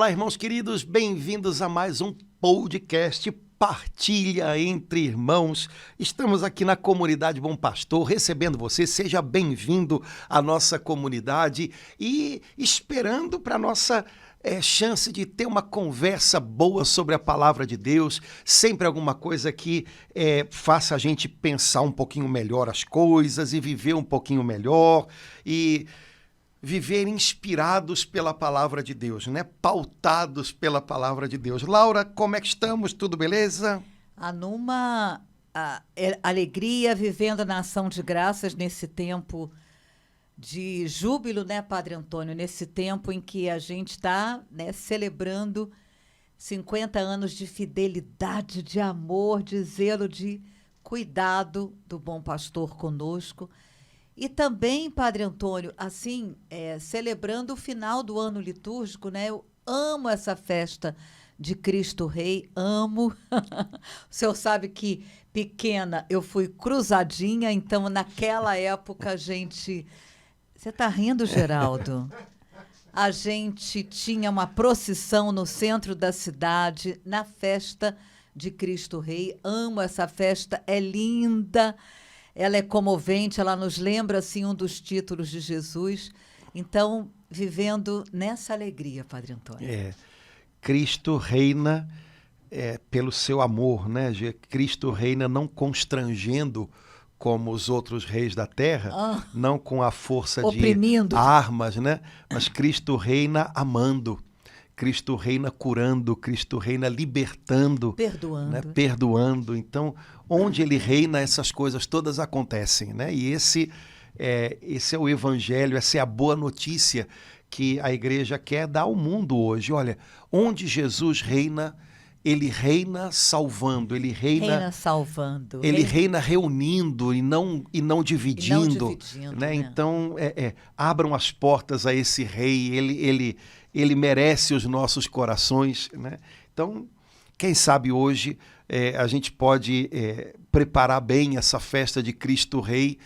Olá, irmãos queridos, bem-vindos a mais um podcast Partilha entre Irmãos. Estamos aqui na Comunidade Bom Pastor, recebendo você. Seja bem-vindo à nossa comunidade e esperando para a nossa chance de ter uma conversa boa sobre a palavra de Deus, sempre alguma coisa que faça a gente pensar um pouquinho melhor as coisas e viver um pouquinho melhor e viver inspirados pela palavra de Deus, né? Pautados pela palavra de Deus. Laura, como é que estamos? Tudo beleza? Numa alegria, vivendo na ação de graças nesse tempo de júbilo, né, Padre Antônio? Nesse tempo em que a gente está, né, celebrando 50 anos de fidelidade, de amor, de zelo, de cuidado do Bom Pastor conosco. E também, Padre Antônio, assim, celebrando o final do ano litúrgico, né? Eu amo essa festa de Cristo Rei, amo. O senhor sabe que, pequena, eu fui cruzadinha, então, naquela época, a gente... Você está rindo, Geraldo? A gente tinha uma procissão no centro da cidade, na festa de Cristo Rei. Amo essa festa, é linda. Ela é comovente, ela nos lembra, assim, um dos títulos de Jesus. Então, vivendo nessa alegria, Padre Antônio. Cristo reina pelo seu amor, né? Cristo reina não constrangendo como os outros reis da terra, não com a força oprimindo, de armas, né? Mas Cristo reina amando. Cristo reina curando, Cristo reina libertando, perdoando. Né? Perdoando. Então, onde ele reina, essas coisas todas acontecem, né? E esse é o evangelho, essa é a boa notícia que a igreja quer dar ao mundo hoje. Olha, onde Jesus reina, ele reina salvando, ele reina salvando, ele reina reunindo e não dividindo, né? Então, abram as portas a esse rei, ele merece os nossos corações, né? Então, quem sabe hoje a gente pode preparar bem essa festa de Cristo Rei,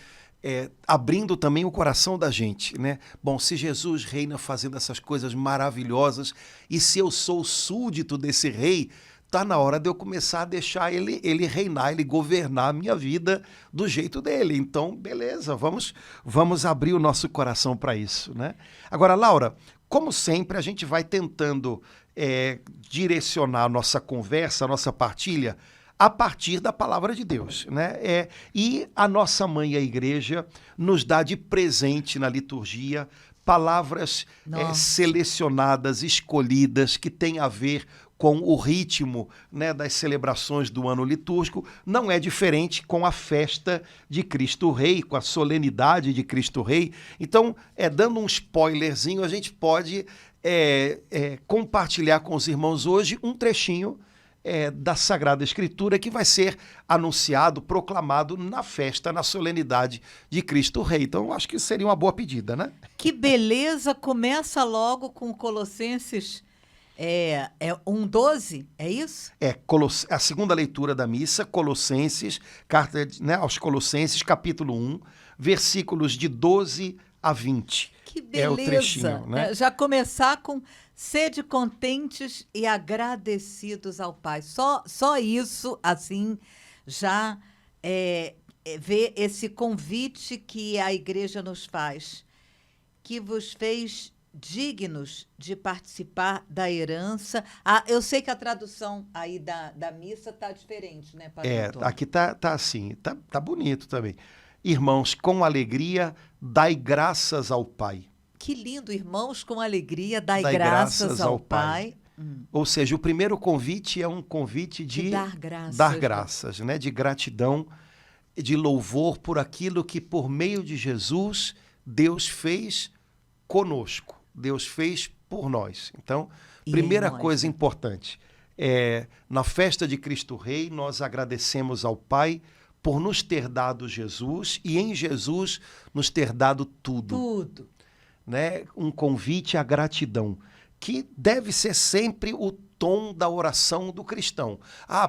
abrindo também o coração da gente, né? Bom, se Jesus reina fazendo essas coisas maravilhosas, e se eu sou súdito desse rei, está na hora de eu começar a deixar ele reinar, ele governar a minha vida do jeito dele. Então, beleza, vamos abrir o nosso coração para isso, né? Agora, Laura, como sempre, a gente vai tentando direcionar a nossa conversa, a nossa partilha, a partir da palavra de Deus, né? E a nossa mãe, a igreja, nos dá de presente na liturgia palavras selecionadas, escolhidas, que têm a ver com o ritmo, né, das celebrações do ano litúrgico. Não é diferente com a festa de Cristo Rei, com a solenidade de Cristo Rei. Então, dando um spoilerzinho, a gente pode compartilhar com os irmãos hoje um trechinho da Sagrada Escritura que vai ser anunciado, proclamado na festa, na solenidade de Cristo Rei. Então, acho que seria uma boa pedida, né? Que beleza! Começa logo com Colossenses 1:12, é isso? A segunda leitura da missa, Colossenses, carta, né, aos Colossenses, capítulo 1, versículos de 12 a 20. Que beleza! É o trechinho, né? Já começar com sede contentes e agradecidos ao Pai. Só isso, assim, já vê esse convite que a igreja nos faz, que vos fez dignos de participar da herança. Eu sei que a tradução aí da missa está diferente, né, Padre Antônio? Aqui tá assim, tá bonito também. Irmãos, com alegria, dai graças ao Pai. Que lindo, irmãos, com alegria, dai graças ao Pai. Ou seja, o primeiro convite é um convite de dar graças, né? De gratidão, de louvor por aquilo que, por meio de Jesus, Deus fez conosco. Deus fez por nós. Então, primeira coisa importante, na festa de Cristo Rei, nós agradecemos ao Pai por nos ter dado Jesus e em Jesus nos ter dado tudo. Tudo. Né? Um convite à gratidão, que deve ser sempre o tom da oração do cristão.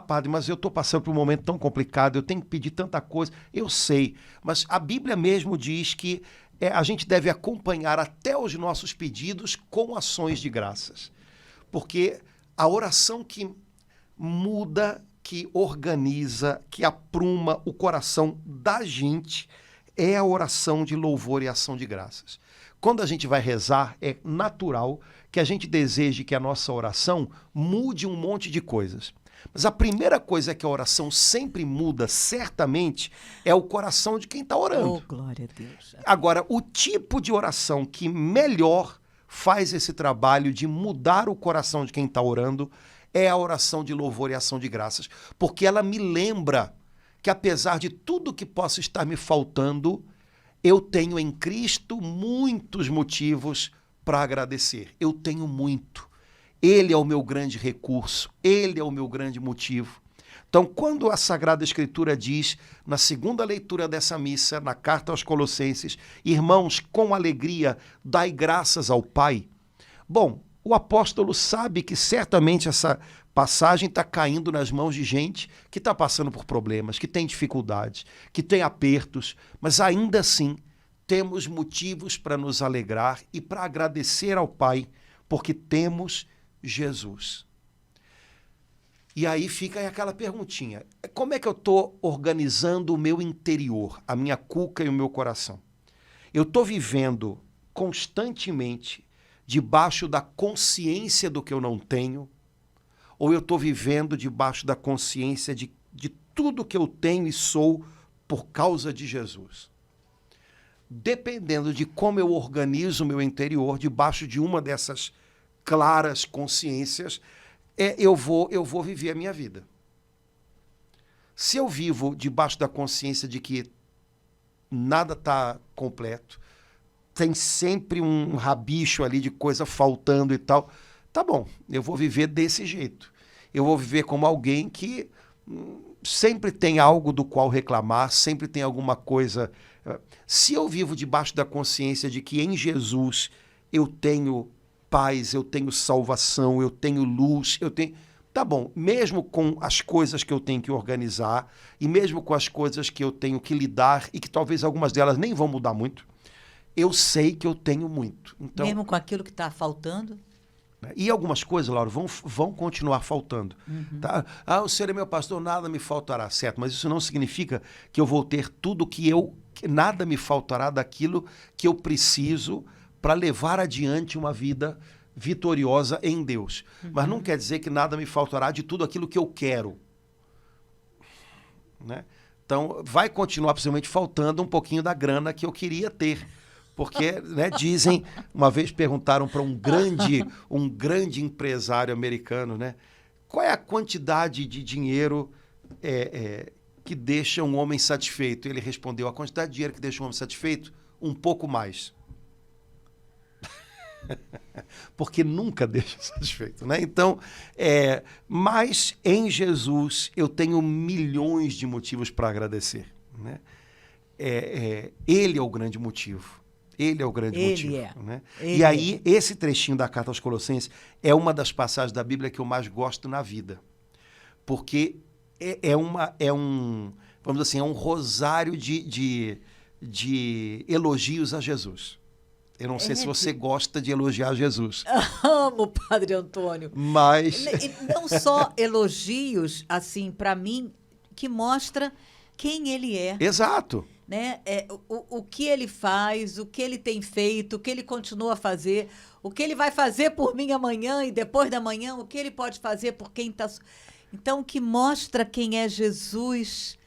Padre, mas eu estou passando por um momento tão complicado, eu tenho que pedir tanta coisa. Eu sei, mas a Bíblia mesmo diz que a gente deve acompanhar até os nossos pedidos com ações de graças. Porque a oração que muda, que organiza, que apruma o coração da gente é a oração de louvor e ação de graças. Quando a gente vai rezar, é natural que a gente deseje que a nossa oração mude um monte de coisas. Mas a primeira coisa que a oração sempre muda, certamente, é o coração de quem está orando. Oh, glória a Deus. Agora, o tipo de oração que melhor faz esse trabalho de mudar o coração de quem está orando é a oração de louvor e ação de graças. Porque ela me lembra que, apesar de tudo que possa estar me faltando, eu tenho em Cristo muitos motivos para agradecer. Eu tenho muito. Ele é o meu grande recurso, ele é o meu grande motivo. Então, quando a Sagrada Escritura diz, na segunda leitura dessa missa, na carta aos Colossenses, irmãos, com alegria, dai graças ao Pai. Bom, o apóstolo sabe que certamente essa passagem está caindo nas mãos de gente que está passando por problemas, que tem dificuldades, que tem apertos, mas ainda assim temos motivos para nos alegrar e para agradecer ao Pai, porque temos Jesus. E aí fica aquela perguntinha, como é que eu estou organizando o meu interior, a minha cuca e o meu coração? Eu estou vivendo constantemente debaixo da consciência do que eu não tenho, ou eu estou vivendo debaixo da consciência de tudo que eu tenho e sou por causa de Jesus? Dependendo de como eu organizo o meu interior, debaixo de uma dessas claras consciências, eu vou viver a minha vida. Se eu vivo debaixo da consciência de que nada está completo, tem sempre um rabicho ali de coisa faltando e tal, tá bom, eu vou viver desse jeito. Eu vou viver como alguém que sempre tem algo do qual reclamar, sempre tem alguma coisa. Se eu vivo debaixo da consciência de que em Jesus eu tenho paz, eu tenho salvação, eu tenho luz, eu tenho... Tá bom, mesmo com as coisas que eu tenho que organizar e mesmo com as coisas que eu tenho que lidar e que talvez algumas delas nem vão mudar muito, eu sei que eu tenho muito. Então, mesmo com aquilo que está faltando? E algumas coisas, Laura, vão continuar faltando. Uhum. Tá? O Senhor é meu pastor, nada me faltará, certo? Mas isso não significa que eu vou ter tudo que nada me faltará daquilo que eu preciso para levar adiante uma vida vitoriosa em Deus. Uhum. Mas não quer dizer que nada me faltará de tudo aquilo que eu quero. Né? Então, vai continuar possivelmente faltando um pouquinho da grana que eu queria ter. Porque, né, dizem, uma vez perguntaram para um grande empresário americano, né, qual é a quantidade de dinheiro que deixa um homem satisfeito? Ele respondeu, a quantidade de dinheiro que deixa um homem satisfeito, um pouco mais. Porque nunca deixa satisfeito, né? Então, mas em Jesus eu tenho milhões de motivos para agradecer, né? Ele é o grande motivo. Ele é o grande motivo. Né? E aí, esse trechinho da carta aos Colossenses é uma das passagens da Bíblia que eu mais gosto na vida. Porque vamos dizer assim, é um rosário de elogios a Jesus. Eu não sei se você gosta de elogiar Jesus. Amo, Padre Antônio. Mas... Não só elogios, assim, para mim, que mostra quem ele é. Exato. Né? O que ele faz, o que ele tem feito, o que ele continua a fazer, o que ele vai fazer por mim amanhã e depois da manhã, o que ele pode fazer por quem está... Então, o que mostra quem é Jesus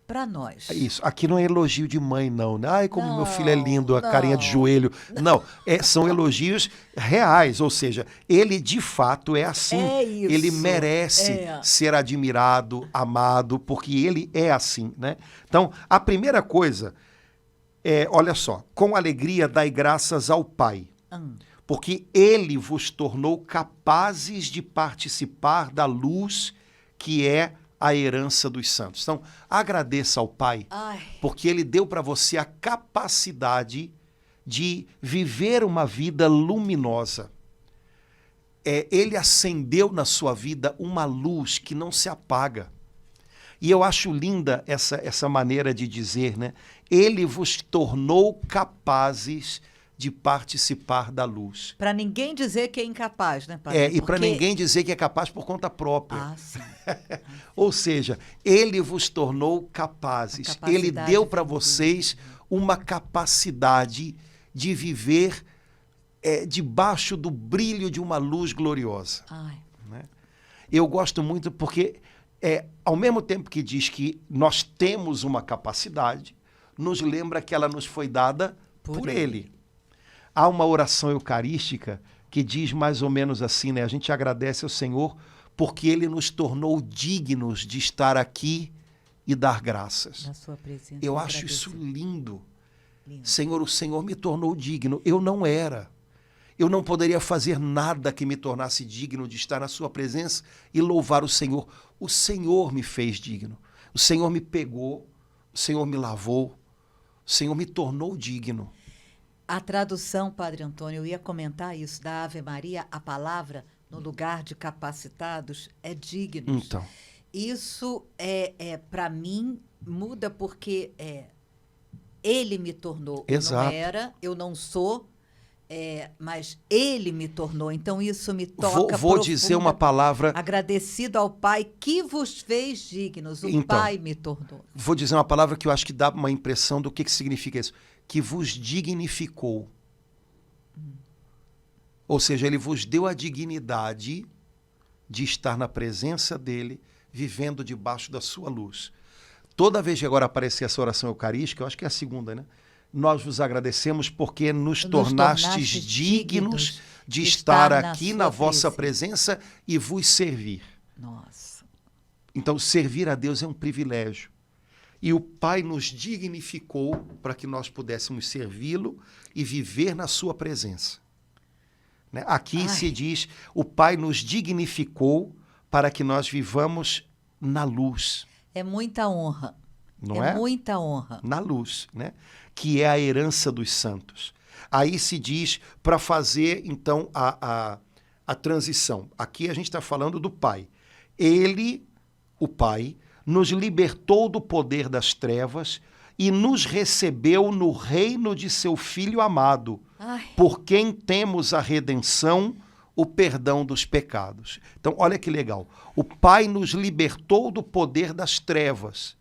para nós. Isso. Aqui não é elogio de mãe, não. Ai, como meu filho é lindo, a carinha de joelho. Não, são elogios reais, ou seja, ele de fato é assim. Isso. Ele merece ser admirado, amado, porque ele é assim, né? Então, a primeira coisa olha só, com alegria dai graças ao Pai, porque ele vos tornou capazes de participar da luz que é a herança dos santos. Então, agradeça ao Pai, porque ele deu para você a capacidade de viver uma vida luminosa. Ele acendeu na sua vida uma luz que não se apaga. E eu acho linda essa maneira de dizer, né? Ele vos tornou capazes de participar da luz. Para ninguém dizer que é incapaz, né, Padre? E para ninguém dizer que é capaz por conta própria. Ah, sim. Ou seja, ele vos tornou capazes. Ele deu para vocês uma capacidade de viver debaixo do brilho de uma luz gloriosa. Né? Eu gosto muito porque, ao mesmo tempo que diz que nós temos uma capacidade, nos lembra que ela nos foi dada por ele. Há uma oração eucarística que diz mais ou menos assim, né? A gente agradece ao Senhor porque ele nos tornou dignos de estar aqui e dar graças. Na sua presença. Eu acho isso lindo. Senhor, o Senhor me tornou digno. Eu não era. Eu não poderia fazer nada que me tornasse digno de estar na sua presença e louvar o Senhor. O Senhor me fez digno. O Senhor me pegou. O Senhor me lavou. O Senhor me tornou digno. A tradução, Padre Antônio, eu ia comentar isso, da Ave Maria, a palavra, no lugar de capacitados, é dignos. Então. Isso, para mim, muda porque ele me tornou. Exato. Eu não era, eu não sou, mas ele me tornou. Então, isso me toca Vou dizer uma palavra... Agradecido ao Pai que vos fez dignos. O Pai me tornou. Vou dizer uma palavra que eu acho que dá uma impressão do que significa isso. Que vos dignificou. Ou seja, ele vos deu a dignidade de estar na presença dele, vivendo debaixo da sua luz. Toda vez que agora aparecer essa oração eucarística, eu acho que é a segunda, né? Nós vos agradecemos porque nos tornastes dignos de estar aqui na vossa presença e vos servir. Nossa. Então, servir a Deus é um privilégio. E o Pai nos dignificou para que nós pudéssemos servi-lo e viver na sua presença. Né? Aqui se diz, o Pai nos dignificou para que nós vivamos na luz. É muita honra. Não é? Muita honra. Na luz, né? Que é a herança dos santos. Aí se diz para fazer, então, a transição. Aqui a gente está falando do Pai. Ele, o Pai, nos libertou do poder das trevas e nos recebeu no reino de seu Filho amado, por quem temos a redenção, o perdão dos pecados. Então, olha que legal. O Pai nos libertou do poder das trevas.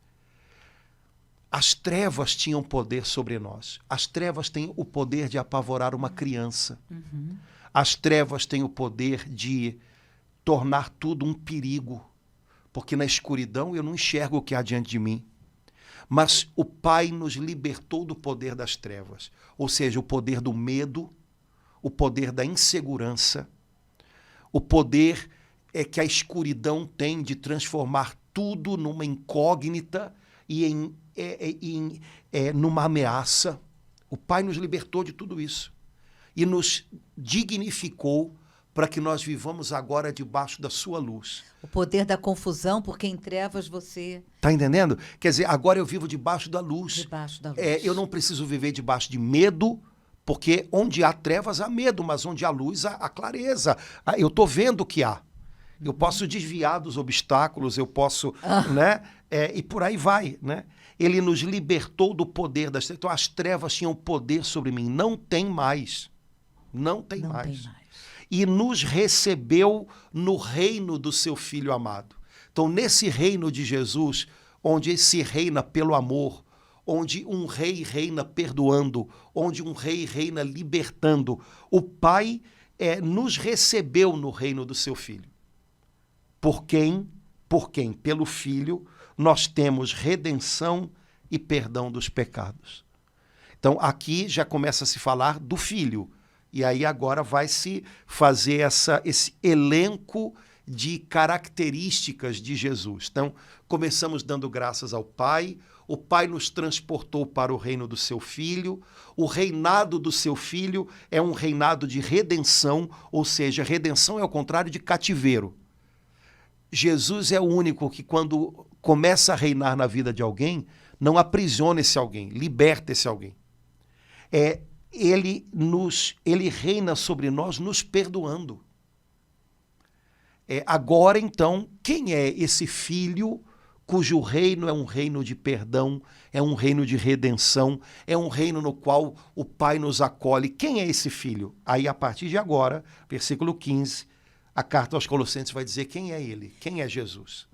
As trevas tinham poder sobre nós. As trevas têm o poder de apavorar uma criança. As trevas têm o poder de tornar tudo um perigo. Porque na escuridão eu não enxergo o que há diante de mim. Mas o Pai nos libertou do poder das trevas. Ou seja, o poder do medo, o poder da insegurança, o poder que a escuridão tem de transformar tudo numa incógnita e numa ameaça. O Pai nos libertou de tudo isso e nos dignificou para que nós vivamos agora debaixo da sua luz. O poder da confusão, porque em trevas você... Está entendendo? Quer dizer, agora eu vivo debaixo da luz. Debaixo da luz. Eu não preciso viver debaixo de medo, porque onde há trevas há medo, mas onde há luz há clareza. Eu estou vendo o que há. Eu posso desviar dos obstáculos, eu posso... né? E por aí vai, né? Ele nos libertou do poder das trevas. Então as trevas tinham poder sobre mim. Não tem mais. Não tem mais. E nos recebeu no reino do seu Filho amado. Então, nesse reino de Jesus, onde se reina pelo amor, onde um rei reina perdoando, onde um rei reina libertando, o Pai nos recebeu no reino do seu Filho. Por quem? Pelo Filho, nós temos redenção e perdão dos pecados. Então, aqui já começa a se falar do Filho. E aí agora vai se fazer esse elenco de características de Jesus. Então, começamos dando graças ao Pai. O Pai nos transportou para o reino do seu Filho. O reinado do seu Filho é um reinado de redenção, ou seja, redenção é o contrário de cativeiro. Jesus é o único que, quando começa a reinar na vida de alguém, não aprisiona esse alguém, liberta esse alguém. Ele reina sobre nós nos perdoando. Agora, então, quem é esse filho cujo reino é um reino de perdão, é um reino de redenção, é um reino no qual o Pai nos acolhe. Quem é esse filho? Aí, a partir de agora, versículo 15, a carta aos Colossenses vai dizer quem é ele, quem é Jesus.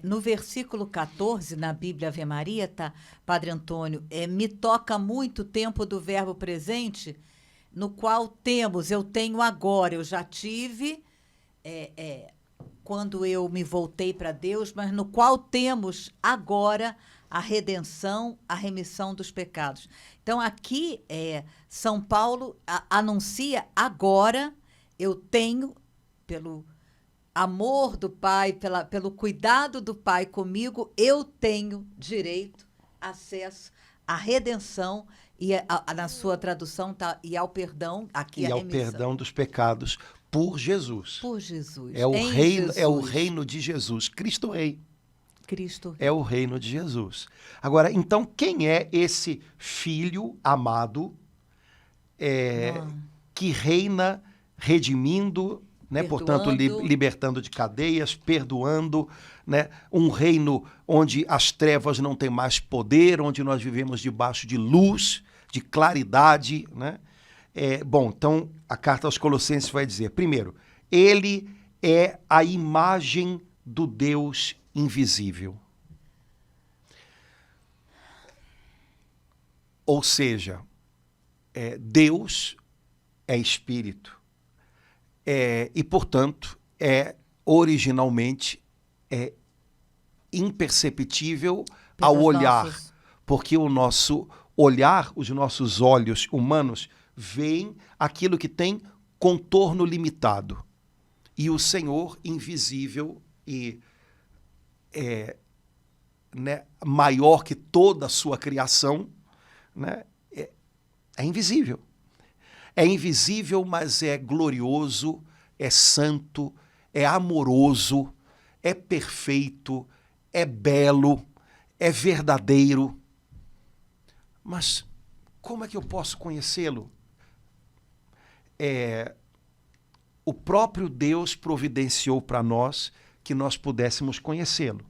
No versículo 14, na Bíblia Ave Maria, tá, Padre Antônio, me toca muito o tempo do verbo presente, no qual temos, eu tenho agora, eu já tive, quando eu me voltei para Deus, mas no qual temos agora a redenção, a remissão dos pecados. Então, aqui, São Paulo anuncia agora, eu tenho, pelo amor do Pai, pelo cuidado do Pai comigo, eu tenho direito, acesso à redenção e na sua tradução tá, e ao perdão, aqui e a ao remissão. Perdão dos pecados por Jesus. Por Jesus. É o reino, Jesus. é o reino de Jesus, Cristo Rei. Cristo. É o reino de Jesus. Agora, então, quem é esse filho amado que reina redimindo, né? Portanto, libertando de cadeias, perdoando, né? Um reino onde as trevas não têm mais poder, onde nós vivemos debaixo de luz, de claridade, né? Bom, então a carta aos Colossenses vai dizer, primeiro, ele é a imagem do Deus invisível. Ou seja, Deus é espírito. E, portanto, originalmente imperceptível ao olhar, porque o nosso olhar, os nossos olhos humanos, veem aquilo que tem contorno limitado. E o Senhor, invisível e né, maior que toda a sua criação, né, é invisível. É invisível, mas é glorioso, é santo, é amoroso, é perfeito, é belo, é verdadeiro. Mas como é que eu posso conhecê-lo? O próprio Deus providenciou para nós que nós pudéssemos conhecê-lo.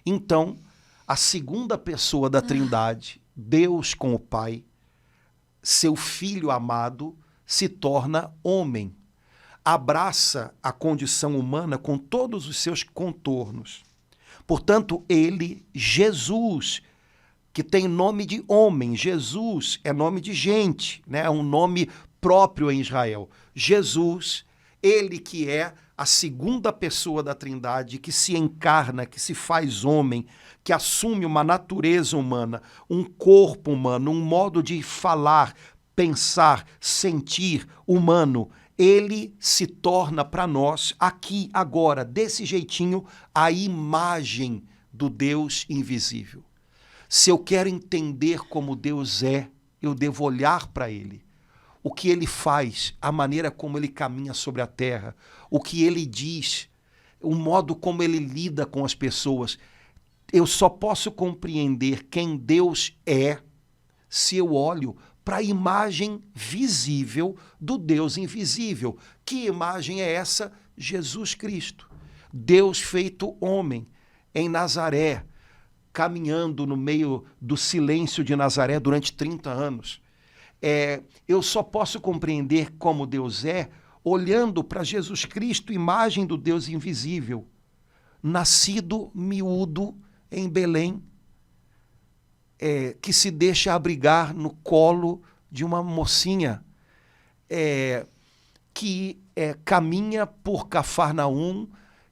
Então, a segunda pessoa da Trindade, Deus com o Pai, seu Filho amado, se torna homem. Abraça a condição humana com todos os seus contornos. Portanto, ele, Jesus, que tem nome de homem, Jesus é nome de gente, né? É um nome próprio em Israel. Jesus, ele que é a segunda pessoa da Trindade, que se encarna, que se faz homem, que assume uma natureza humana, um corpo humano, um modo de falar, pensar, sentir humano, ele se torna para nós, aqui, agora, desse jeitinho, a imagem do Deus invisível. Se eu quero entender como Deus é, eu devo olhar para ele. O que ele faz, a maneira como ele caminha sobre a terra, o que ele diz, o modo como ele lida com as pessoas. Eu só posso compreender quem Deus é se eu olho para a imagem visível do Deus invisível. Que imagem é essa? Jesus Cristo. Deus feito homem, em Nazaré, caminhando no meio do silêncio de Nazaré durante 30 anos. Eu só posso compreender como Deus é olhando para Jesus Cristo, imagem do Deus invisível, nascido miúdo em Belém, que se deixa abrigar no colo de uma mocinha que caminha por Cafarnaum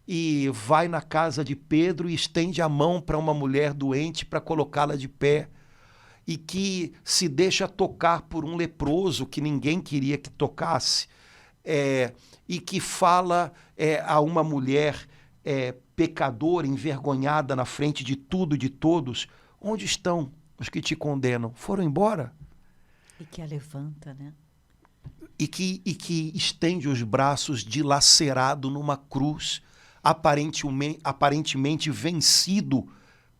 e vai na casa de Pedro e estende a mão para uma mulher doente para colocá-la de pé, e que se deixa tocar por um leproso que ninguém queria que tocasse, e que fala a uma mulher pecadora, envergonhada na frente de tudo e de todos: onde estão os que te condenam? Foram embora? E que a levanta, né? E que estende os braços dilacerado numa cruz, aparentemente vencido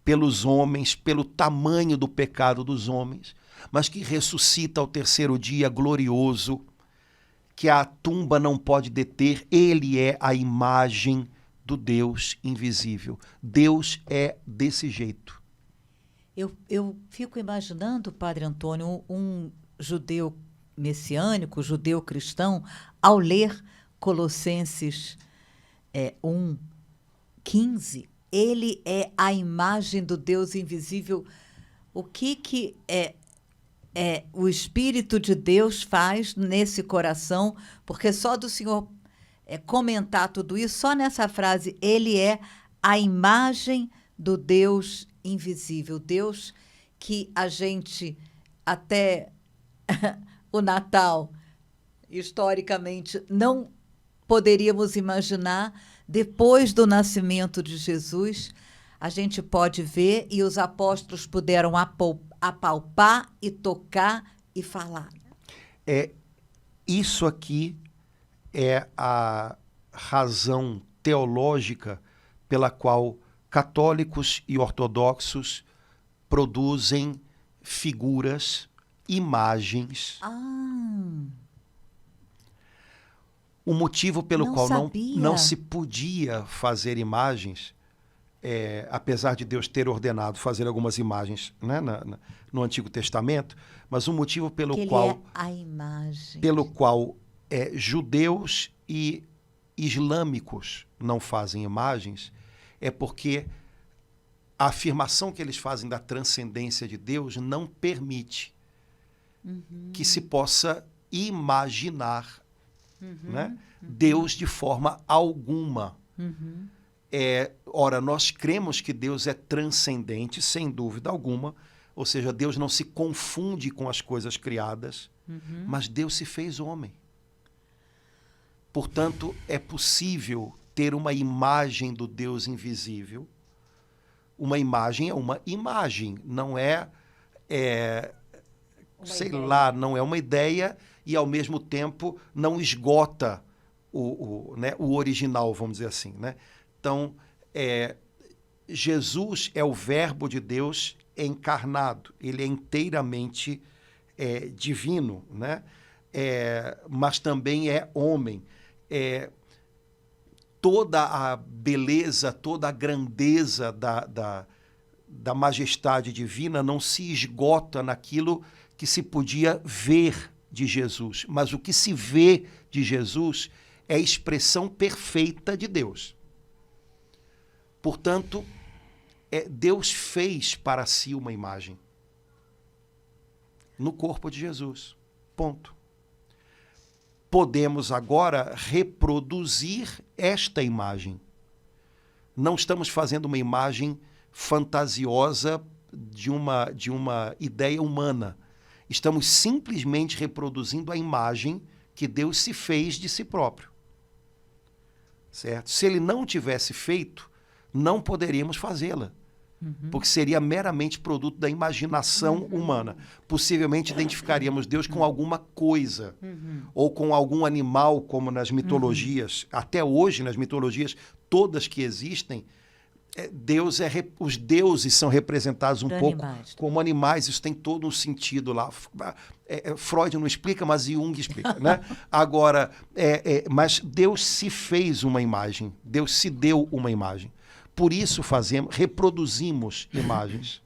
pelos homens, pelo tamanho do pecado dos homens, mas que ressuscita ao terceiro dia glorioso, que a tumba não pode deter. Ele é a imagem do Deus invisível. Deus é desse jeito. Eu fico imaginando, Padre Antônio, um judeu messiânico, judeu cristão, ao ler Colossenses 1:15, ele é a imagem do Deus invisível. O que o Espírito de Deus faz nesse coração? Porque só do Senhor comentar tudo isso, só nessa frase, ele é a imagem do Deus invisível, Deus que a gente, até o Natal, historicamente, não poderíamos imaginar. Depois do nascimento de Jesus, a gente pode ver, e os apóstolos puderam apalpar e tocar e falar. Isso aqui é a razão teológica pela qual católicos e ortodoxos produzem figuras, imagens. O motivo pelo qual não se podia fazer imagens, apesar de Deus ter ordenado fazer algumas imagens, né, no Antigo Testamento, mas o motivo pelo qual judeus e islâmicos não fazem imagens é porque a afirmação que eles fazem da transcendência de Deus não permite que se possa imaginar né, Deus de forma alguma. Ora, nós cremos que Deus é transcendente, sem dúvida alguma, ou seja, Deus não se confunde com as coisas criadas, mas Deus se fez homem. Portanto, é possível ter uma imagem do Deus invisível. Uma imagem é uma imagem, não não é uma ideia e, ao mesmo tempo, não esgota o original, vamos dizer assim, né? Então, Jesus é o Verbo de Deus encarnado. Ele é inteiramente divino, né? Mas também é homem. Toda a beleza, toda a grandeza da majestade divina não se esgota naquilo que se podia ver de Jesus. Mas o que se vê de Jesus é a expressão perfeita de Deus. Portanto, Deus fez para si uma imagem no corpo de Jesus. Ponto. Podemos agora reproduzir esta imagem. Não estamos fazendo uma imagem fantasiosa de uma ideia humana. Estamos simplesmente reproduzindo a imagem que Deus se fez de si próprio. Certo? Se ele não tivesse feito, não poderíamos fazê-la. Porque seria meramente produto da imaginação humana. Possivelmente identificaríamos Deus com alguma coisa, ou com algum animal, como nas mitologias. Até hoje, nas mitologias todas que existem, os deuses são representados um pouco como animais. Isso tem todo um sentido lá. Freud não explica, mas Jung explica, né? Agora, mas Deus se fez uma imagem, Deus se deu uma imagem. Por isso reproduzimos imagens.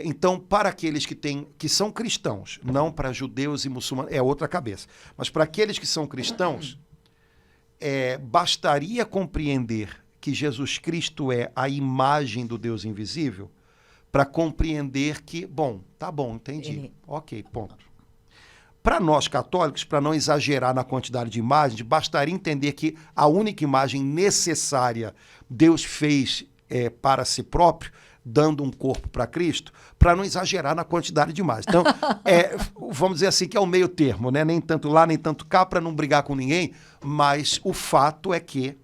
Então, para aqueles que são cristãos, não para judeus e muçulmanos, é outra cabeça, mas para aqueles que são cristãos, bastaria compreender que Jesus Cristo é a imagem do Deus invisível para compreender que, tá bom, entendi. Ok, ponto. Para nós católicos, para não exagerar na quantidade de imagens, bastaria entender que a única imagem necessária Deus fez para si próprio, dando um corpo para Cristo, para não exagerar na quantidade de imagens. Então, vamos dizer assim, que é o meio termo, né? Nem tanto lá, nem tanto cá, para não brigar com ninguém, mas o fato é que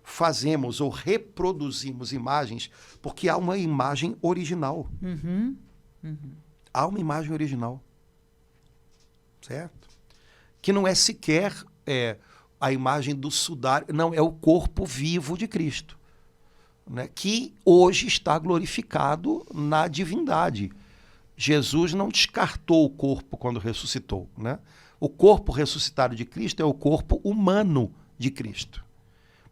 fazemos ou reproduzimos imagens porque há uma imagem original. Há uma imagem original. Certo? Que não é sequer a imagem do sudário, não, é o corpo vivo de Cristo, né? Que hoje está glorificado na divindade. Jesus não descartou o corpo quando ressuscitou, né? O corpo ressuscitado de Cristo é o corpo humano de Cristo.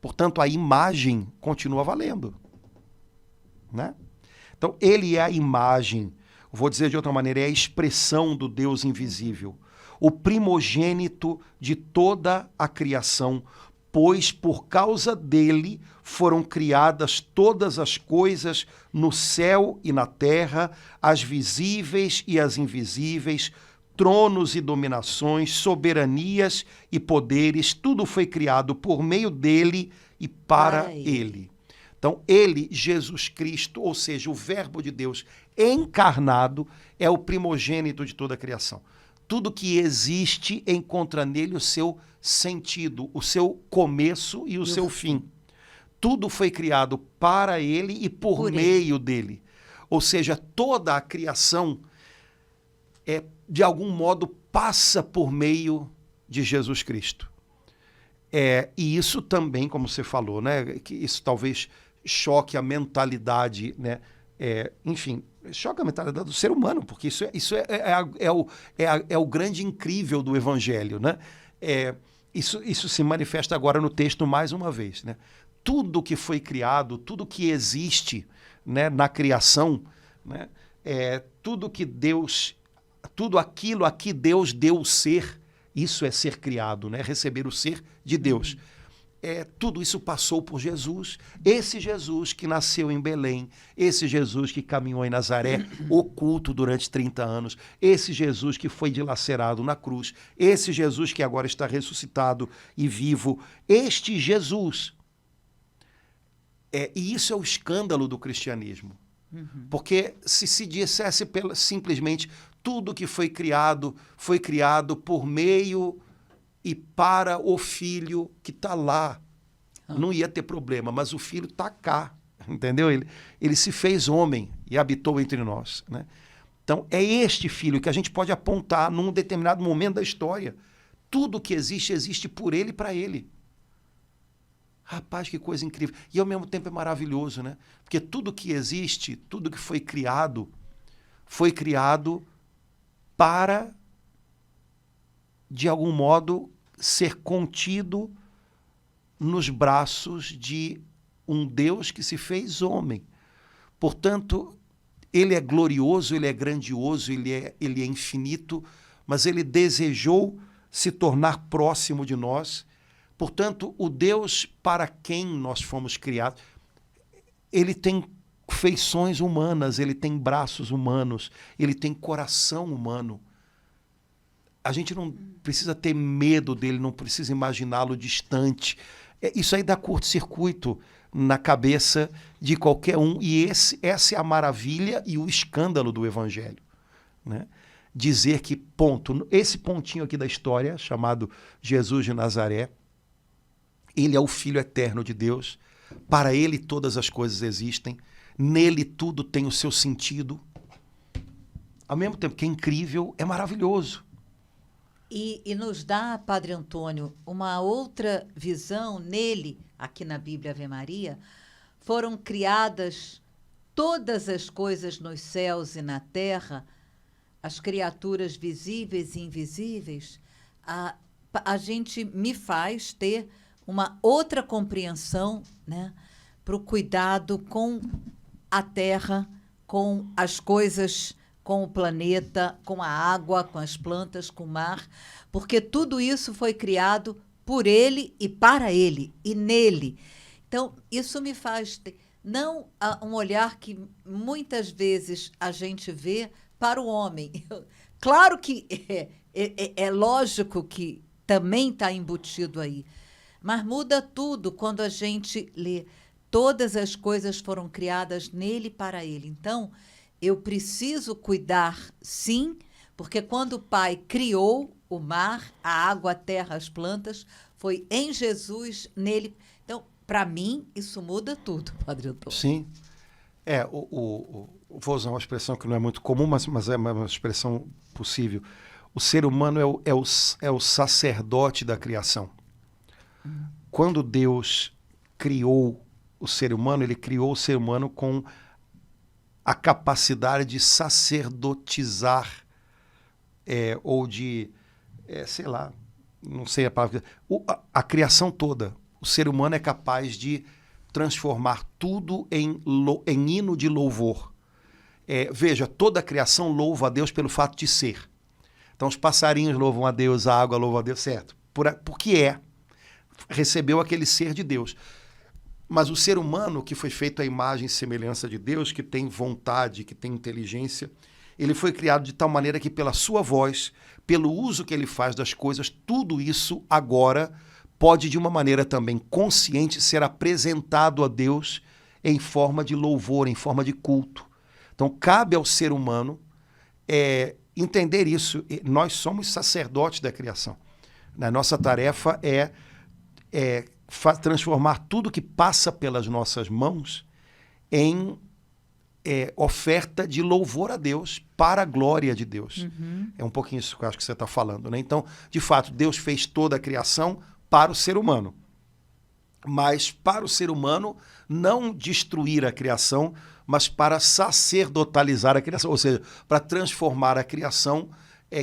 Portanto, a imagem continua valendo, né? Então, ele é a imagem, vou dizer de outra maneira, é a expressão do Deus invisível, o primogênito de toda a criação, pois por causa dele foram criadas todas as coisas no céu e na terra, as visíveis e as invisíveis, tronos e dominações, soberanias e poderes, tudo foi criado por meio dele e para ele. Então, ele, Jesus Cristo, ou seja, o Verbo de Deus encarnado, é o primogênito de toda a criação. Tudo que existe encontra nele o seu sentido, o seu começo e o seu fim. Tudo foi criado para ele e por meio dele. Ou seja, toda a criação de algum modo passa por meio de Jesus Cristo. E isso também, como você falou, né, que isso talvez choque a mentalidade, né, enfim, choca a mentalidade do ser humano, porque isso é o grande incrível do Evangelho, né? Isso se manifesta agora no texto mais uma vez, né? Tudo que foi criado, tudo que existe, né, na criação, né, tudo aquilo a que Deus deu o ser, isso é ser criado, né? Receber o ser de Deus. Tudo isso passou por Jesus, esse Jesus que nasceu em Belém, esse Jesus que caminhou em Nazaré, oculto durante 30 anos, esse Jesus que foi dilacerado na cruz, esse Jesus que agora está ressuscitado e vivo, este Jesus. E isso é o escândalo do cristianismo. Porque se dissesse simplesmente tudo que foi criado por meio e para o Filho que está lá. Não ia ter problema, mas o Filho está cá, entendeu? Ele se fez homem e habitou entre nós, né? Então, é este Filho que a gente pode apontar num determinado momento da história. Tudo que existe, existe por ele e para ele. Rapaz, que coisa incrível. E ao mesmo tempo é maravilhoso, né? Porque tudo que existe, tudo que foi criado para, de algum modo, ser contido nos braços de um Deus que se fez homem. Portanto, ele é glorioso, ele é grandioso, ele é infinito, mas ele desejou se tornar próximo de nós. Portanto, o Deus para quem nós fomos criados, ele tem feições humanas, ele tem braços humanos, ele tem coração humano. A gente não precisa ter medo dele, não precisa imaginá-lo distante. Isso aí dá curto-circuito na cabeça de qualquer um. E essa é a maravilha e o escândalo do Evangelho, né? Dizer que, esse pontinho aqui da história, chamado Jesus de Nazaré, ele é o Filho eterno de Deus. Para ele todas as coisas existem. Nele tudo tem o seu sentido. Ao mesmo tempo que é incrível, é maravilhoso. E nos dá, Padre Antônio, uma outra visão nele, aqui na Bíblia Ave Maria, foram criadas todas as coisas nos céus e na terra, as criaturas visíveis e invisíveis. A gente me faz ter uma outra compreensão, né, para o cuidado com a terra, com as coisas, com o planeta, com a água, com as plantas, com o mar, porque tudo isso foi criado por ele e para ele, e nele. Então, isso me faz ter, não um olhar que muitas vezes a gente vê para o homem. Claro que é lógico que também está embutido aí, mas muda tudo quando a gente lê. Todas as coisas foram criadas nele e para ele. Então, eu preciso cuidar, sim, porque quando o Pai criou o mar, a água, a terra, as plantas, foi em Jesus, nele. Então, para mim, isso muda tudo, Padre Antônio. Sim. Vou usar uma expressão que não é muito comum, mas é uma expressão possível. O ser humano é o sacerdote da criação. Quando Deus criou o ser humano, ele criou o ser humano com a capacidade de sacerdotizar, ou de, sei lá, não sei a palavra, a criação toda. o ser humano é capaz de transformar tudo em hino de louvor. Veja, toda a criação louva a Deus pelo fato de ser. Então, os passarinhos louvam a Deus, a água louva a Deus, certo? Porque recebeu aquele ser de Deus. Mas o ser humano, que foi feito à imagem e semelhança de Deus, que tem vontade, que tem inteligência, ele foi criado de tal maneira que pela sua voz, pelo uso que ele faz das coisas, tudo isso agora pode, de uma maneira também consciente, ser apresentado a Deus em forma de louvor, em forma de culto. Então, cabe ao ser humano entender isso. Nós somos sacerdotes da criação. A nossa tarefa é transformar tudo que passa pelas nossas mãos em oferta de louvor a Deus, para a glória de Deus. Uhum. É um pouquinho isso que eu acho que você está falando, né? Então, de fato, Deus fez toda a criação para o ser humano. Mas para o ser humano não destruir a criação, mas para sacerdotalizar a criação, ou seja, para transformar a criação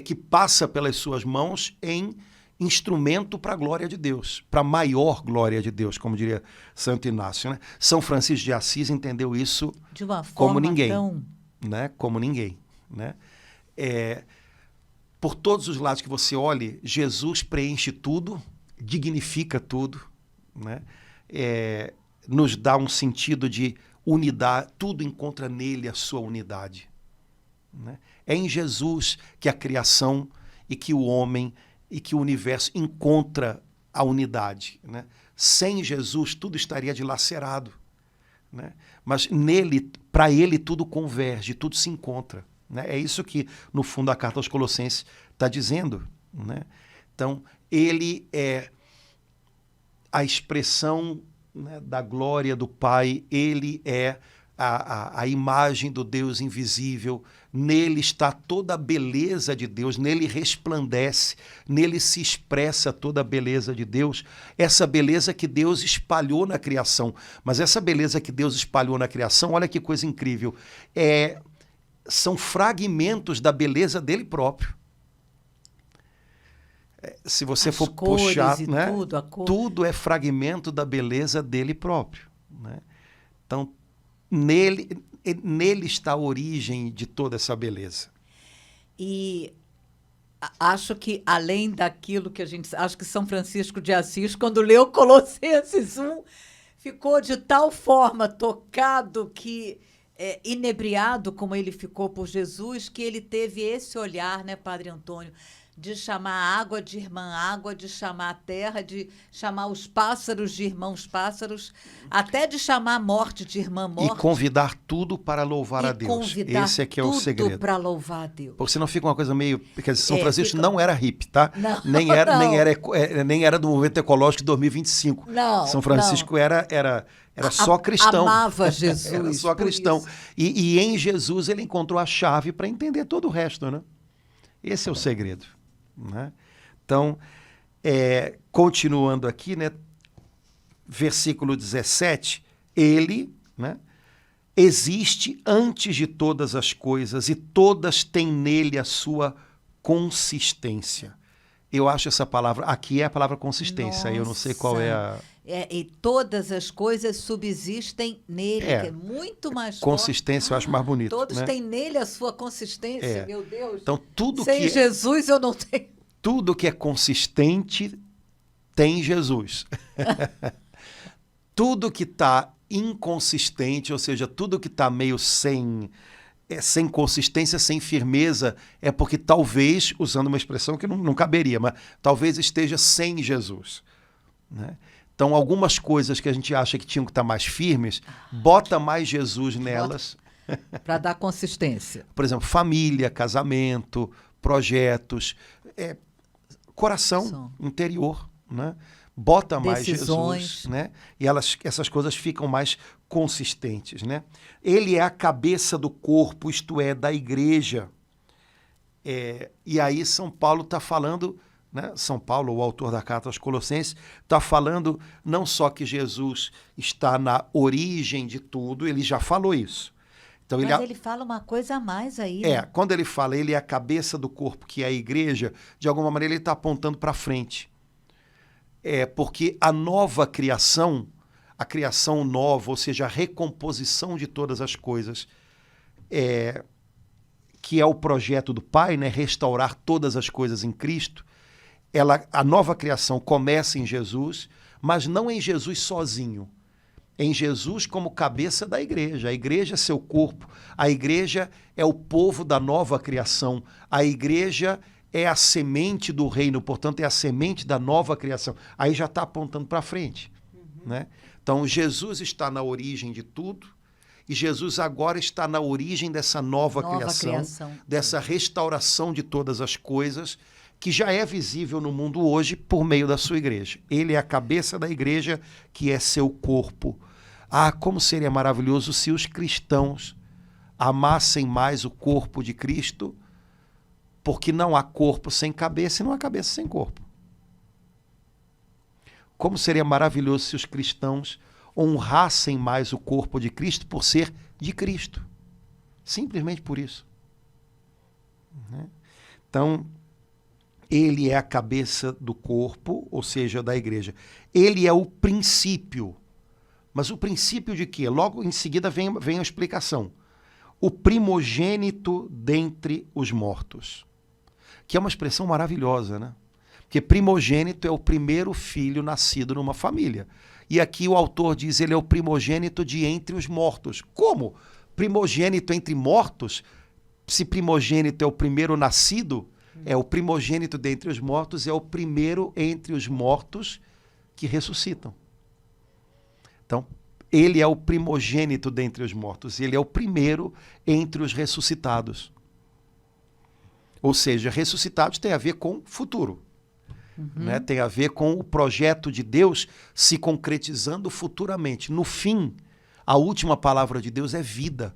que passa pelas suas mãos em instrumento para a glória de Deus, para a maior glória de Deus, como diria Santo Inácio, né? São Francisco de Assis entendeu isso de uma forma como ninguém, tão... né? Como ninguém, né? Por todos os lados que você olhe, Jesus preenche tudo, dignifica tudo, né? Nos dá um sentido de unidade, tudo encontra nele a sua unidade, né? É em Jesus que a criação e que o homem e que o universo encontra a unidade, né? Sem Jesus, tudo estaria dilacerado, né? Mas nele, para ele, tudo converge, tudo se encontra, né? É isso que, no fundo, a carta aos Colossenses está dizendo, né? Então, ele é a expressão, né, da glória do Pai, ele é a imagem do Deus invisível, nele está toda a beleza de Deus, nele resplandece, nele se expressa toda a beleza de Deus, essa beleza que Deus espalhou na criação. Mas essa beleza que Deus espalhou na criação, olha que coisa incrível, são fragmentos da beleza dele próprio. Se você for puxar, né, tudo é fragmento da beleza dele próprio, né? Então, nele está a origem de toda essa beleza. E acho que, além daquilo que a gente... Acho que São Francisco de Assis, quando leu Colossenses 1, ficou de tal forma tocado, inebriado como ele ficou por Jesus, que ele teve esse olhar, né, Padre Antônio, de chamar a água de irmã água, de chamar a terra, de chamar os pássaros de irmãos pássaros, até de chamar a morte de irmã morte. E convidar tudo para louvar a Deus. Esse é que é o segredo. Tudo para louvar a Deus. Porque senão fica uma coisa meio... Porque São Francisco não era hippie, tá? Não, nem era do movimento ecológico de 2025. Não, São Francisco era só cristão. Amava Jesus. Era só cristão. E em Jesus ele encontrou a chave para entender todo o resto, né? Esse é o segredo, né? Então, continuando aqui, né, versículo 17, ele, né, existe antes de todas as coisas e todas têm nele a sua consistência. Eu acho essa palavra, aqui é a palavra consistência. Nossa. Eu não sei qual é a... e todas as coisas subsistem nele, que é muito mais consistência, eu acho mais bonito. Todos, né? têm nele a sua consistência, meu Deus. Então, sem Jesus eu não tenho. Tudo que é consistente tem Jesus. Tudo que está inconsistente, ou seja, tudo que está meio sem consistência, sem firmeza, é porque talvez, usando uma expressão que não caberia, mas talvez esteja sem Jesus, né? Então, algumas coisas que a gente acha que tinham que estar mais firmes, bota mais Jesus nelas. Para dar consistência. Por exemplo, família, casamento, projetos, coração interior, né? Bota mais Jesus, né? E essas coisas ficam mais consistentes, né? Ele é a cabeça do corpo, isto é, da igreja. E aí São Paulo está falando, né? São Paulo, o autor da carta aos Colossenses, está falando não só que Jesus está na origem de tudo, ele já falou isso. Então, mas ele fala uma coisa a mais aí. Né? Quando ele fala, ele é a cabeça do corpo, que é a igreja, de alguma maneira ele está apontando para frente. porque a nova criação, a criação nova, ou seja, a recomposição de todas as coisas, que é o projeto do Pai, né? Restaurar todas as coisas em Cristo, a nova criação começa em Jesus, mas não em Jesus sozinho. Em Jesus como cabeça da igreja. A igreja é seu corpo, a igreja é o povo da nova criação, a igreja é a semente do reino, portanto é a semente da nova criação. Aí já está apontando para frente. Né? Então Jesus está na origem de tudo e Jesus agora está na origem dessa nova criação, dessa restauração de todas as coisas que já é visível no mundo hoje por meio da sua igreja. Ele é a cabeça da igreja, que é seu corpo. Ah, como seria maravilhoso se os cristãos amassem mais o corpo de Cristo, porque não há corpo sem cabeça e não há cabeça sem corpo. Como seria maravilhoso se os cristãos honrassem mais o corpo de Cristo por ser de Cristo. Simplesmente por isso. Então, ele é a cabeça do corpo, ou seja, da igreja. Ele é o princípio. Mas o princípio de quê? Logo em seguida vem a explicação. O primogênito dentre os mortos. Que é uma expressão maravilhosa, né? Porque primogênito é o primeiro filho nascido numa família. E aqui o autor diz, ele é o primogênito de entre os mortos. Como? Primogênito entre mortos? Se primogênito é o primeiro nascido, é o primogênito dentre os mortos, é o primeiro entre os mortos que ressuscitam. Então, ele é o primogênito dentre os mortos, ele é o primeiro entre os ressuscitados. Ou seja, ressuscitados tem a ver com futuro. Né? Tem a ver com o projeto de Deus se concretizando futuramente. No fim, a última palavra de Deus é vida,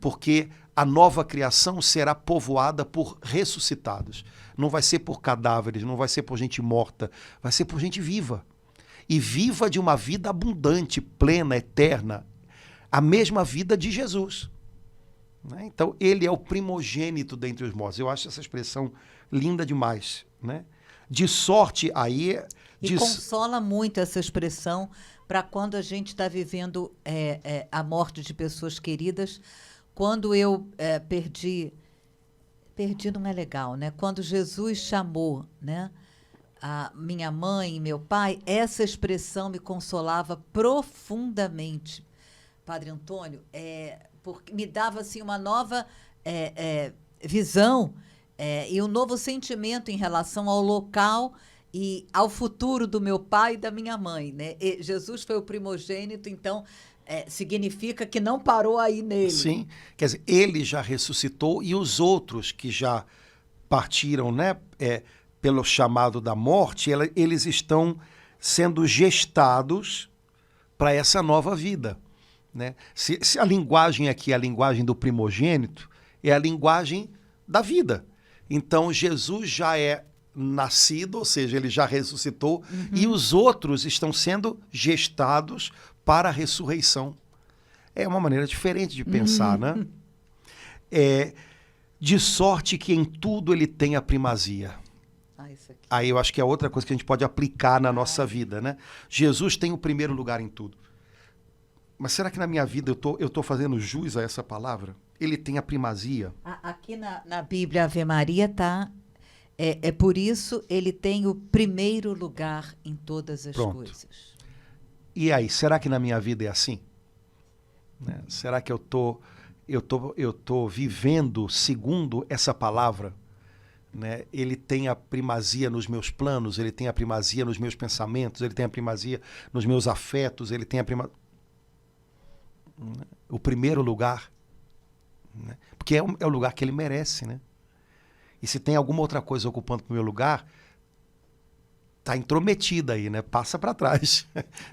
porque a nova criação será povoada por ressuscitados. Não vai ser por cadáveres, não vai ser por gente morta, vai ser por gente viva. E viva de uma vida abundante, plena, eterna. A mesma vida de Jesus. Né? Então, ele é o primogênito dentre os mortos. Eu acho essa expressão linda demais. Né? De sorte, aí... E consola muito essa expressão para quando a gente está vivendo a morte de pessoas queridas. Quando eu perdi não é legal, né? Quando Jesus chamou, né, a minha mãe e meu pai, essa expressão me consolava profundamente, Padre Antônio, porque me dava assim, uma nova visão e um novo sentimento em relação ao local e ao futuro do meu pai e da minha mãe. Né? E Jesus foi o primogênito, então significa que não parou aí nele. Sim, quer dizer, ele já ressuscitou e os outros que já partiram, né, pelo chamado da morte, eles estão sendo gestados para essa nova vida. Né? Se a linguagem aqui é a linguagem do primogênito, é a linguagem da vida. Então, Jesus já é nascido, ou seja, ele já ressuscitou, e os outros estão sendo gestados para a ressurreição. É uma maneira diferente de pensar, né? De sorte que em tudo ele tem a primazia. Isso aqui. Aí eu acho que é outra coisa que a gente pode aplicar na nossa vida, né? Jesus tem o primeiro lugar em tudo. Mas será que na minha vida eu tô fazendo jus a essa palavra? Ele tem a primazia. Aqui na Bíblia Ave Maria está... por isso ele tem o primeiro lugar em todas as coisas. E aí, será que na minha vida é assim? Né? Será que eu tô vivendo segundo essa palavra? Né? Ele tem a primazia nos meus planos, ele tem a primazia nos meus pensamentos, ele tem a primazia nos meus afetos, ele tem a o primeiro lugar. Né? Porque é o lugar que ele merece, né? E se tem alguma outra coisa ocupando o primeiro lugar, está intrometida aí, né? Passa para trás.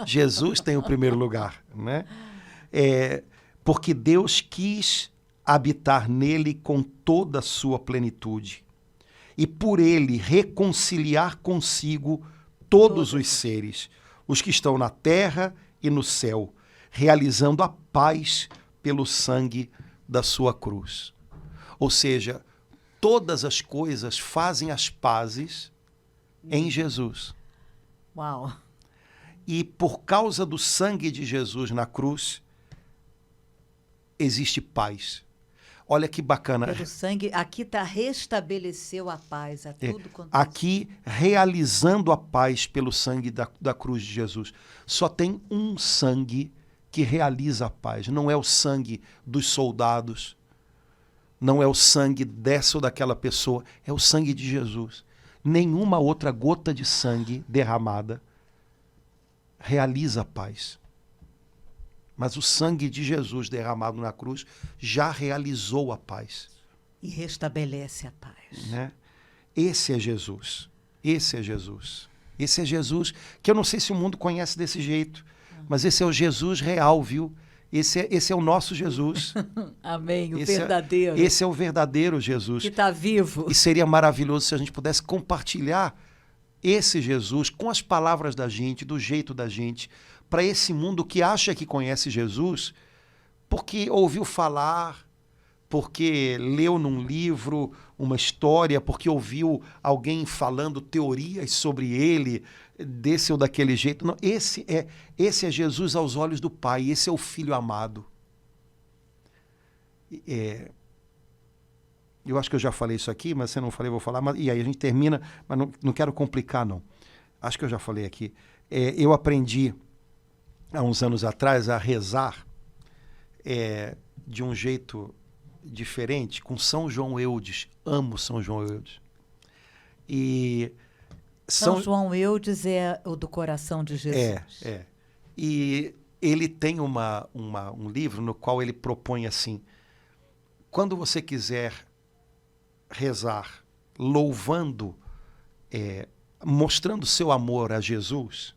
Jesus tem o primeiro lugar, né? Porque Deus quis habitar nele com toda a sua plenitude e por ele reconciliar consigo todos os seres, os que estão na terra e no céu, realizando a paz pelo sangue da sua cruz. Ou seja, todas as coisas fazem as pazes em Jesus. Uau! E por causa do sangue de Jesus na cruz, existe paz. Olha que bacana. Pelo sangue, aqui restabeleceu a paz a tudo quanto aqui realizando a paz pelo sangue da cruz de Jesus. Só tem um sangue que realiza a paz. Não é o sangue dos soldados, não é o sangue dessa ou daquela pessoa, é o sangue de Jesus. Nenhuma outra gota de sangue derramada realiza a paz. Mas o sangue de Jesus derramado na cruz já realizou a paz. E restabelece a paz. Né? Esse é Jesus. Esse é Jesus. Esse é Jesus que eu não sei se o mundo conhece desse jeito, mas esse é o Jesus real, viu? Esse é o nosso Jesus. Amém, o verdadeiro. Esse é o verdadeiro Jesus. Que está vivo. E seria maravilhoso se a gente pudesse compartilhar esse Jesus com as palavras da gente, do jeito da gente, para esse mundo que acha que conhece Jesus, porque ouviu falar, porque leu num livro uma história, porque ouviu alguém falando teorias sobre ele, desse ou daquele jeito. Não, esse é Jesus aos olhos do Pai, esse é o Filho amado. Eu acho que eu já falei isso aqui, mas se eu não falei, eu vou falar. E aí a gente termina, mas não quero complicar, não. Acho que eu já falei aqui. Eu aprendi, há uns anos atrás, a rezar de um jeito diferente, com São João Eudes. Amo São João Eudes. E São João Eudes é o do coração de Jesus. E ele tem um livro no qual ele propõe assim: quando você quiser rezar louvando, mostrando seu amor a Jesus,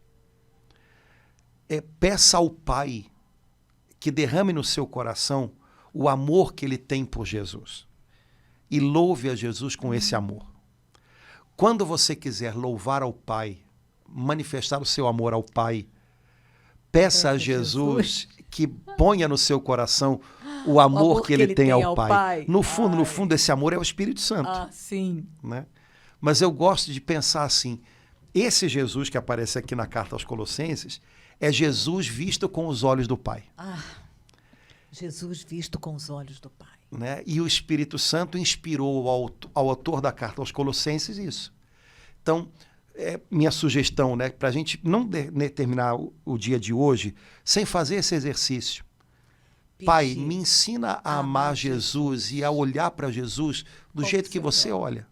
peça ao Pai que derrame no seu coração o amor que ele tem por Jesus e louve a Jesus com esse amor. Quando você quiser louvar ao Pai, manifestar o seu amor ao Pai, peça a Jesus que ponha no seu coração o amor que ele tem ao Pai. No fundo, esse amor é o Espírito Santo. Ah, sim. Né? Mas eu gosto de pensar assim, esse Jesus que aparece aqui na carta aos Colossenses é Jesus visto com os olhos do Pai. Jesus visto com os olhos do Pai. Né? E o Espírito Santo inspirou ao autor da carta aos Colossenses isso. Então, minha sugestão, né, para a gente não terminar o dia de hoje sem fazer esse exercício. Pai, me ensina a amar Jesus e a olhar para Jesus do jeito que você olha.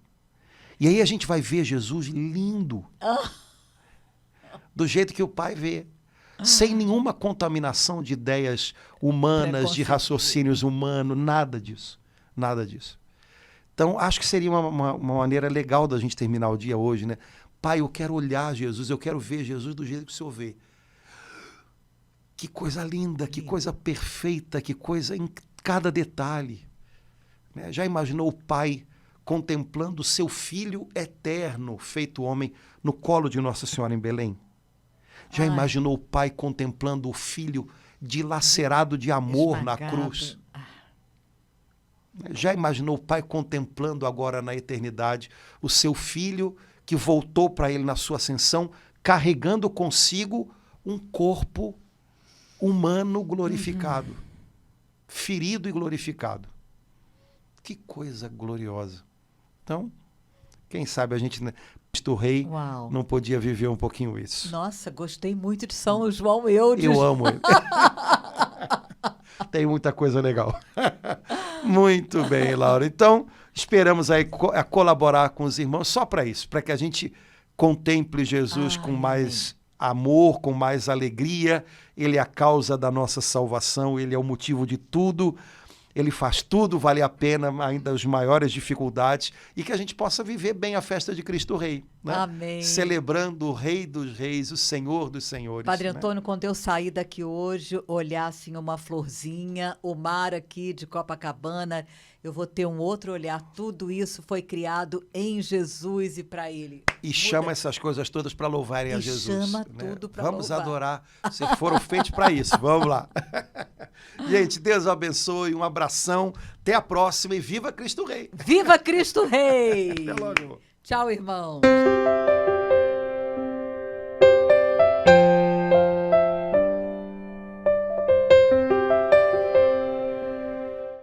E aí a gente vai ver Jesus lindo. Do jeito que o Pai vê. Sem nenhuma contaminação de ideias humanas, de raciocínios humanos, nada disso. Nada disso. Então, acho que seria uma maneira legal da gente terminar o dia hoje, né? Pai, eu quero olhar Jesus, eu quero ver Jesus do jeito que o Senhor vê. Que coisa linda, que coisa perfeita, que coisa em cada detalhe. Né? Já imaginou o Pai contemplando o seu Filho eterno, feito homem, no colo de Nossa Senhora em Belém? Já imaginou o Pai contemplando o Filho dilacerado de amor na cruz? Já imaginou o Pai contemplando agora na eternidade o seu Filho que voltou para ele na sua ascensão, carregando consigo um corpo humano glorificado, ferido e glorificado? Que coisa gloriosa. Então, quem sabe a gente, Cristo Rei, não podia viver um pouquinho isso. Nossa, gostei muito de São João Eudes. Eu amo ele. Tem muita coisa legal. Muito bem, Laura. Então, esperamos aí colaborar com os irmãos só para isso, para que a gente contemple Jesus com mais amor, com mais alegria. Ele é a causa da nossa salvação, ele é o motivo de tudo. Ele faz tudo, vale a pena, ainda as maiores dificuldades, e que a gente possa viver bem a festa de Cristo Rei. Né? Amém. Celebrando o Rei dos Reis, o Senhor dos Senhores. Padre Antônio, quando eu sair daqui hoje, olhar assim uma florzinha, o mar aqui de Copacabana, eu vou ter um outro olhar. Tudo isso foi criado em Jesus e para Ele. E chama essas coisas todas para louvarem a Jesus. Chama tudo para louvar. Vamos adorar. Vocês foram feitos para isso. Vamos lá. Gente, Deus abençoe. Um abração. Até a próxima e viva Cristo Rei. Viva Cristo Rei. Até logo. Tchau, irmãos.